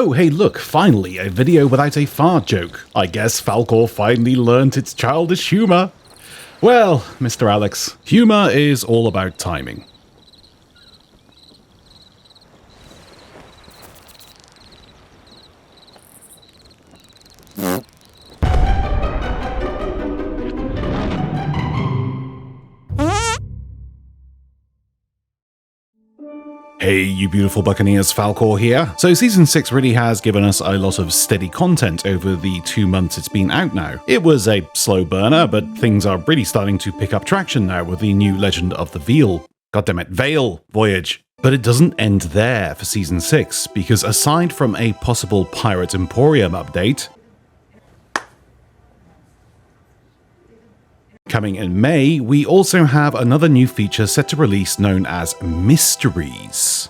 Oh hey look, finally, a video without a fart joke. I guess Falcore finally learnt its childish humour. Well, Mr. Alex, humour is all about timing. Hey you beautiful buccaneers, Falcore here. So Season 6 really has given us a lot of steady content over the 2 months it's been out now. It was a slow burner, but things are really starting to pick up traction now with the new Legend of the Veil voyage. But it doesn't end there for Season 6, because aside from a possible Pirate Emporium update, coming in May, we also have another new feature set to release known as Mysteries.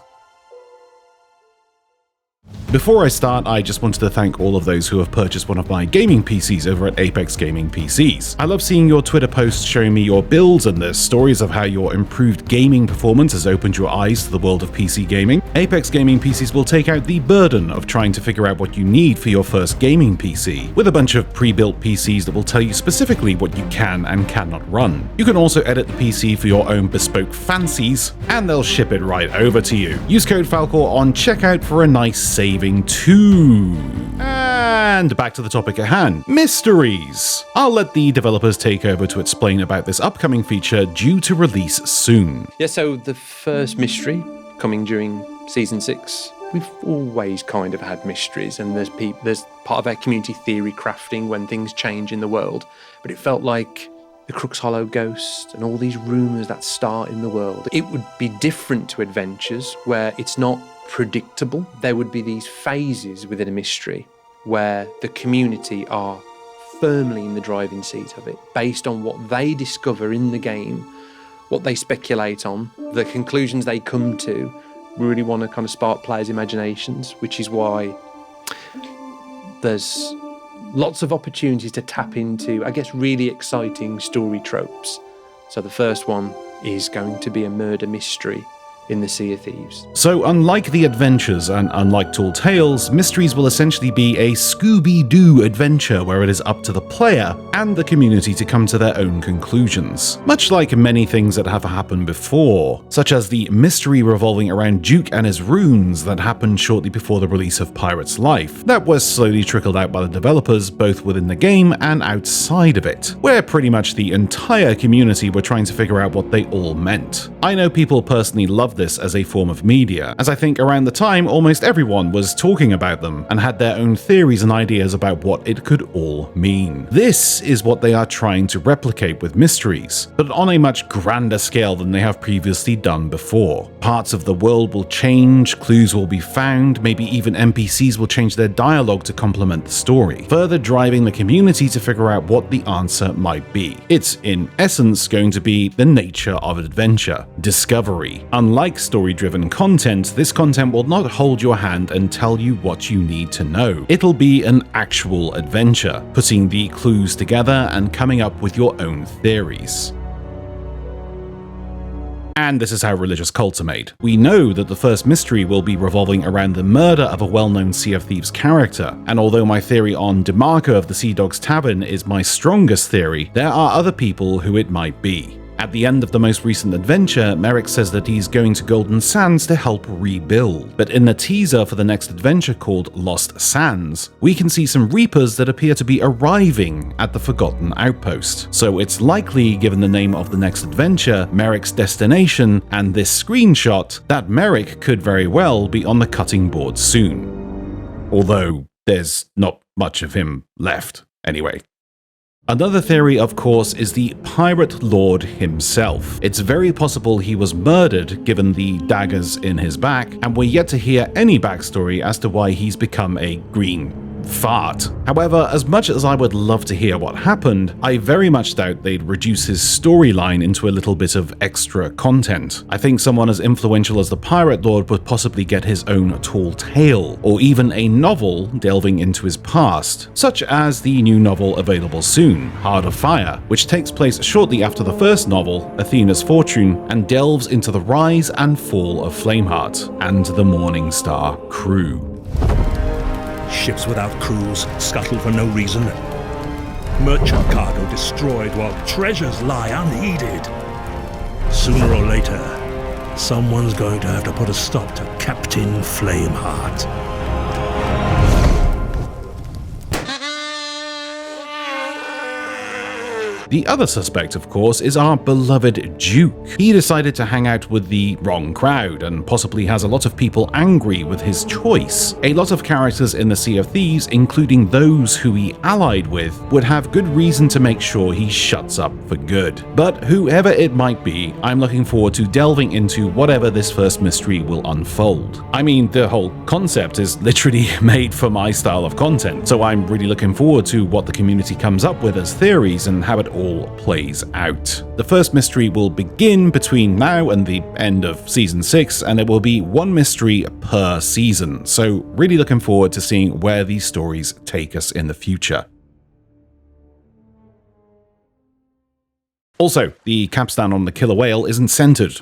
Before I start, I just wanted to thank all of those who have purchased one of my gaming PCs over at Apex Gaming PCs. I love seeing your Twitter posts showing me your builds and the stories of how your improved gaming performance has opened your eyes to the world of PC gaming. Apex Gaming PCs will take out the burden of trying to figure out what you need for your first gaming PC, with a bunch of pre-built PCs that will tell you specifically what you can and cannot run. You can also edit the PC for your own bespoke fancies, and they'll ship it right over to you. Use code Falcore on checkout for a nice saving too. And back to the topic at hand, Mysteries. I'll let the developers take over to explain about this upcoming feature due to release soon. Yeah, so the first mystery coming during Season 6, we've always kind of had mysteries, and there's part of our community theory crafting when things change in the world, but it felt like the Crux Hollow ghost and all these rumours that start in the world. It would be different to adventures where it's not predictable. There would be these phases within a mystery where the community are firmly in the driving seat of it, based on what they discover in the game, what they speculate on, the conclusions they come to. We really want to kind of spark players' imaginations, which is why there's lots of opportunities to tap into, I guess, really exciting story tropes. So the first one is going to be a murder mystery in the Sea of Thieves. So unlike the adventures and unlike Tall Tales, Mysteries will essentially be a Scooby-Doo adventure where it is up to the player and the community to come to their own conclusions. Much like many things that have happened before, such as the mystery revolving around Duke and his runes that happened shortly before the release of Pirate's Life, that was slowly trickled out by the developers both within the game and outside of it, where pretty much the entire community were trying to figure out what they all meant. I know people personally love this as a form of media, as I think around the time almost everyone was talking about them and had their own theories and ideas about what it could all mean. This is what they are trying to replicate with Mysteries, but on a much grander scale than they have previously done before. Parts of the world will change, clues will be found, maybe even NPCs will change their dialogue to complement the story, further driving the community to figure out what the answer might be. It's in essence going to be the nature of adventure, discovery. Unlike story-driven content, this content will not hold your hand and tell you what you need to know. It'll be an actual adventure, putting the clues together and coming up with your own theories. And this is how religious cults are made. We know that the first mystery will be revolving around the murder of a well-known Sea of Thieves character, and although my theory on DeMarco of the Sea Dogs Tavern is my strongest theory, there are other people who it might be. At the end of the most recent adventure, Merrick says that he's going to Golden Sands to help rebuild. But in the teaser for the next adventure called Lost Sands, we can see some Reapers that appear to be arriving at the Forgotten Outpost. So it's likely, given the name of the next adventure, Merrick's destination, and this screenshot, that Merrick could very well be on the cutting board soon. Although there's not much of him left, anyway. Another theory, of course, is the Pirate Lord himself. It's very possible he was murdered given the daggers in his back, and we're yet to hear any backstory as to why he's become a green fart. However, as much as I would love to hear what happened, I very much doubt they'd reduce his storyline into a little bit of extra content. I think someone as influential as the Pirate Lord would possibly get his own tall tale, or even a novel delving into his past, such as the new novel available soon, Heart of Fire, which takes place shortly after the first novel, Athena's Fortune, and delves into the rise and fall of Flameheart and the Morning Star crew. ships without crews, scuttled for no reason. Merchant cargo destroyed while treasures lie unheeded. Sooner or later, someone's going to have to put a stop to Captain Flameheart. The other suspect, of course, is our beloved Duke. He decided to hang out with the wrong crowd and possibly has a lot of people angry with his choice. A lot of characters in the Sea of Thieves, including those who he allied with, would have good reason to make sure he shuts up for good. But whoever it might be, I'm looking forward to delving into whatever this first mystery will unfold. I mean, the whole concept is literally made for my style of content, so I'm really looking forward to what the community comes up with as theories and how it all plays out. The first mystery will begin between now and the end of Season 6, and it will be one mystery per season, so really looking forward to seeing where these stories take us in the future. Also, the capstan on the killer whale isn't centered.